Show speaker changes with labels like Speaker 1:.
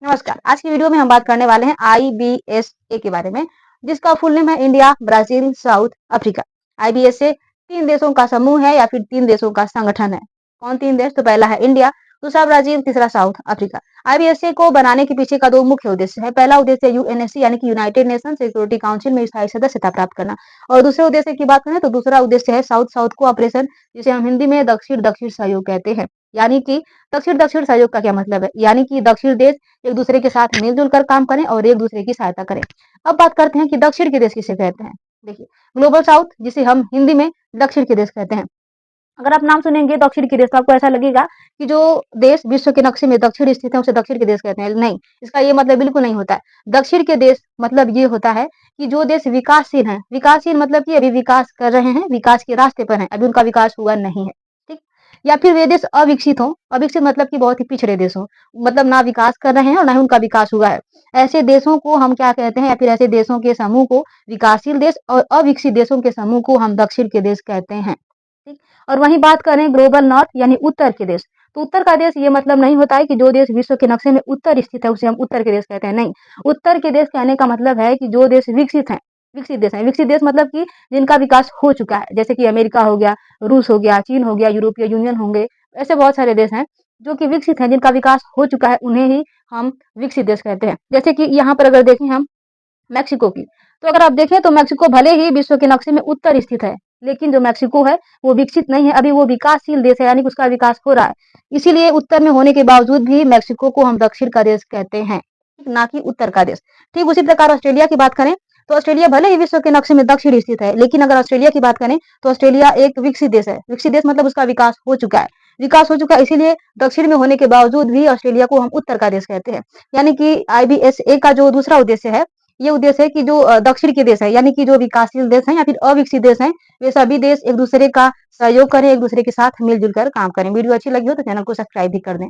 Speaker 1: नमस्कार। आज की वीडियो में हम बात करने वाले हैं आईबीएसए के बारे में, जिसका फुल नेम है India, Brazil, south Africa. IBSA 3 देशों का समूह है या फिर 3 देशों का संगठन है। कौन 3 देश? तो पहला है इंडिया, दूसरा ब्राजील, तीसरा साउथ अफ्रीका। आईबीएसए को बनाने के पीछे का 2 मुख्य उद्देश्य है। पहला उद्देश्य यूएनएससी यानी कि यूनाइटेड नेशन सिक्योरिटी काउंसिल में स्थायी सदस्यता प्राप्त करना, और दूसरे उद्देश्य की बात करें तो दूसरा उद्देश्य है साउथ साउथ कोऑपरेशन, जिसे हम हिंदी में दक्षिण-दक्षिण सहयोग कहते हैं। यानी कि दक्षिण-दक्षिण सहयोग का क्या मतलब है? यानी कि दक्षिण देश एक दूसरे के साथ मिलजुल कर काम करें और एक दूसरे की सहायता करें। अब बात करते हैं कि दक्षिण के देश किसे कहते हैं। देखिए, ग्लोबल साउथ जिसे हम हिंदी में दक्षिण के देश कहते हैं। अगर आप नाम सुनेंगे दक्षिण के देश तो आपको ऐसा लगेगा कि जो देश विश्व के नक्शे में दक्षिण स्थित है उसे दक्षिण के देश कहते हैं। नहीं, इसका ये मतलब बिल्कुल नहीं होता है। दक्षिण के देश मतलब ये होता है कि जो देश विकासशील हैं, विकासशील मतलब कि अभी विकास कर रहे हैं, विकास के रास्ते पर हैं, अभी उनका विकास हुआ नहीं है। ठीक? या फिर वे देश अविकसित हों, अविकसित मतलब कि बहुत ही पिछड़े देश हों, मतलब ना विकास कर रहे हैं और ना ही उनका विकास हुआ है। ऐसे देशों को हम क्या कहते हैं, या फिर ऐसे देशों के समूह को विकासशील देश, और अविकसित देशों के समूह को हम दक्षिण के देश कहते हैं। ठीक? और वहीं बात करें ग्लोबल नॉर्थ यानी उत्तर के देश, तो उत्तर का देश ये मतलब नहीं होता है कि जो देश विश्व के नक्शे में उत्तर स्थित है उसे हम उत्तर के देश कहते हैं। नहीं, उत्तर के देश कहने का मतलब है कि जो देश विकसित हैं, विकसित देश हैं। विकसित देश मतलब कि जिनका विकास हो चुका है, जैसे कि अमेरिका हो गया, रूस हो गया, चीन हो गया, यूरोपीय यूनियन होंगे। ऐसे बहुत सारे देश हैं जो कि विकसित हैं, जिनका विकास हो चुका है, उन्हें ही हम विकसित देश कहते हैं। जैसे कि यहाँ पर अगर देखें हम मेक्सिको की, तो अगर आप देखें तो मेक्सिको भले ही विश्व के नक्शे में उत्तर स्थित है, लेकिन जो मेक्सिको है वो विकसित नहीं है, अभी वो विकासशील देश है, यानी कि उसका विकास हो रहा है। इसीलिए उत्तर में होने के बावजूद भी मेक्सिको को हम दक्षिण का देश कहते हैं, ना कि उत्तर का देश। ठीक उसी प्रकार ऑस्ट्रेलिया की बात करें तो ऑस्ट्रेलिया भले ही विश्व के नक्शे में दक्षिण स्थित है, लेकिन अगर ऑस्ट्रेलिया की बात करें तो ऑस्ट्रेलिया एक विकसित देश है। विकसित देश मतलब उसका विकास हो चुका है, विकास हो चुका है, इसीलिए दक्षिण में होने के बावजूद भी ऑस्ट्रेलिया को हम उत्तर का देश कहते हैं। यानी कि आईबीएसए का जो दूसरा उद्देश्य है, ये उद्देश्य है कि जो दक्षिण के देश है, यानी कि जो विकासशील देश हैं या फिर अविकसित देश हैं, वे सभी देश एक दूसरे का सहयोग करें, एक दूसरे के साथ मिलजुल कर काम करें। वीडियो अच्छी लगी हो तो चैनल को सब्सक्राइब भी कर दें।